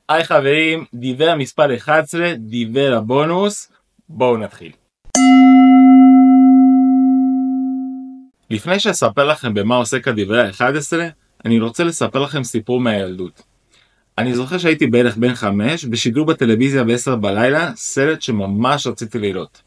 היי חברים, דיבר מספר 11, דיבר הבונוס. בואו נתחיל. לפני שאספר לכם במה עוסק הדיבר ה-11, אני רוצה לספר לכם סיפור מהילדות. אני זוכר שהייתי בערך בן 5 ושידרו בטלוויזיה ב-10 בלילה סרט שממש רציתי לראות.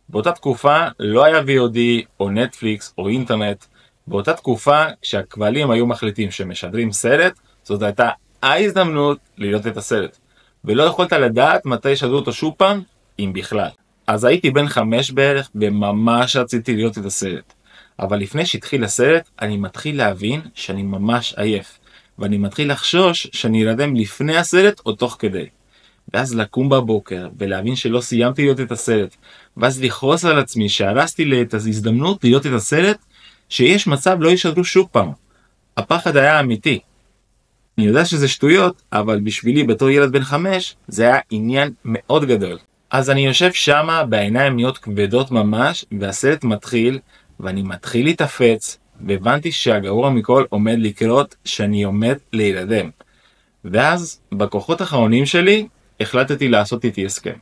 באותה תקופה לא היה VOD או נטפליקס או אינטרנט. באותה תקופה כשהכבלים היו מחליטים שמשדרים סרט, זאת הייתה ההזדמנות לראות את הסרט. ולא יכולת לדעת מתי ישדרו אותו שוב פעם, אם בכלל. אז הייתי בן 5 בערך וממש רציתי לראות את הסרט. אבל לפני שהתחיל הסרט, אני מתחיל להבין שאני ממש עייף. ואני מתחיל לחשוש שאני ארדם לפני הסרט או תוך כדי. ואז לקום בבוקר ולהבין שלא סיימתי לראות את הסרט. ואז לכעוס על עצמי שהרסתי לי את ההזדמנות לראות את הסרט, שיש מצב לא ישדרו שוב פעם. הפחד היה אמיתי. אני יודע שזה שטויות, אבל בשבילי בתור ילד בן 5 זה היה עניין מאוד גדול. אז אני יושב שמה בעיניים נהיות כבדות ממש, והסרט מתחיל, ואני מתחיל להתאפץ, והבנתי שהגרוע מכל עומד לקרות שאני עומד להירדם. ואז בכוחות האחרונים שלי החלטתי לעשות איתי הסכם.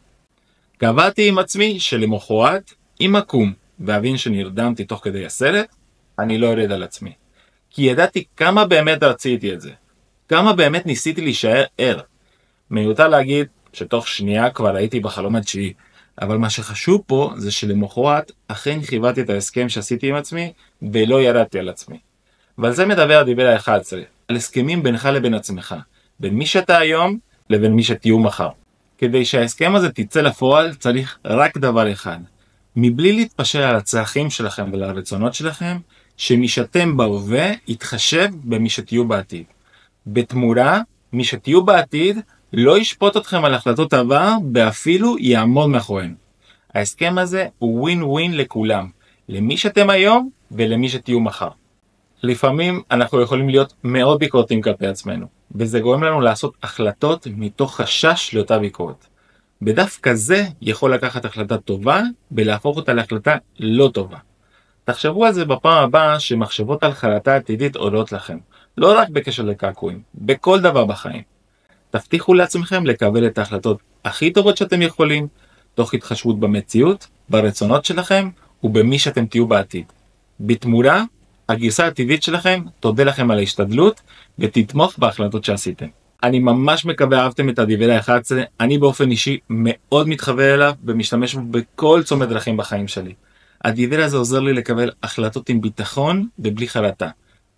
קבעתי עם עצמי שלמחרת, אם אקום ואבין שנרדמתי תוך כדי הסרט, אני לא ארד על עצמי. כי ידעתי כמה באמת רציתי את זה. כמה באמת ניסיתי להישאר ער. מיותר להגיד שתוך שנייה כבר הייתי בחלום התשיעי. אבל מה שחשוב פה זה שלמחרת אכן חיוויתי את ההסכם שעשיתי עם עצמי ולא ירדתי על עצמי. ועל זה מדבר הדיבר ה-11. על הסכמים בינך לבין עצמך. בין מי שאתה היום לבין מי שתהיו מחר. כדי שההסכם הזה תצא לפועל צריך רק דבר אחד. מבלי להתפשר על הצרכים שלכם ועל הרצונות שלכם, שמי שאתם בהווה יתחשב במי שתהיו בעתיד. בתמורה, מי שתהיו בעתיד לא ישפוט אתכם על החלטות עבר ואפילו יעמוד מאחוריהם. ההסכם הזה הוא ווין ווין לכולם, למי שאתם היום ולמי שתהיו מחר. לפעמים אנחנו יכולים להיות מאוד ביקורתיים כלפי עצמנו, וזה גורם לנו לעשות החלטות מתוך חשש לאותה ביקורת. בדף כזה יכול לקחת החלטה טובה ולהפוך אותה להחלטה לא טובה. תחשבו על זה בפעם הבאה שמחשבות על חלטה עתידית עולות לכם, לא רק בקשר לקעקועים, בכל דבר בחיים. תבטיחו לעצמכם לקבל את ההחלטות הכי טובות שאתם יכולים, תוך התחשבות במציאות, ברצונות שלכם ובמי שאתם תהיו בעתיד. בתמורה, הגרסה הטבעית שלכם תודה לכם על ההשתדלות ותתמוך בהחלטות שעשיתם. אני ממש מקווה אהבתם את הדיבר ה-11, אני באופן אישי מאוד מתחבר אליו ומשתמש בו בכל צומת דרכים בחיים שלי. הדיבר הזה עוזר לי לקבל החלטות עם ביטחון ובלי חרטה.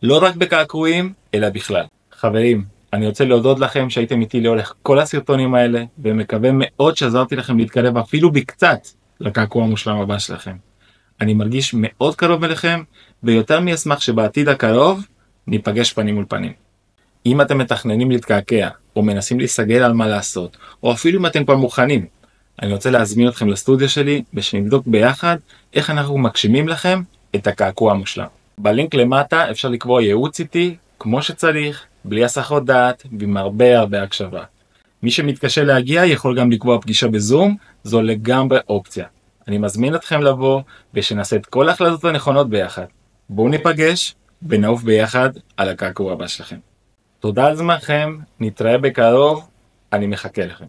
לא רק בקעקועים, אלא בכלל. חברים, אני רוצה להודות לכם שהייתם איתי לאורך כל הסרטונים האלה, ומקווה מאוד שעזרתי לכם להתקרב אפילו בקצת לקעקוע המושלם הבא שלכם. אני מרגיש מאוד קרוב אליכם, ויותר מאשמח שבעתיד הקרוב ניפגש פנים מול פנים. אם אתם מתכננים להתקעקע, או מנסים להיסגר על מה לעשות, או אפילו אם אתם כבר מוכנים, אני רוצה להזמין אתכם לסטודיו שלי, ושנבדוק ביחד איך אנחנו מגשימים לכם את הקעקוע המושלם. בלינק למטה אפשר לקבוע ייעוץ איתי, כמו שצריך, בלי הסחות דעת, ועם הרבה הקשבה. מי שמתקשה להגיע יכול גם לקבוע פגישה בזום, זו לגמרי אופציה. אני מזמין אתכם לבוא, ושנעשה את כל ההחלטות הנכונות ביחד. בואו ניפגש, ונעוף ביחד על הקעקוע הבא שלכם. תודה על זמנכם, נתראה בקרוב, אני מחכה לכם.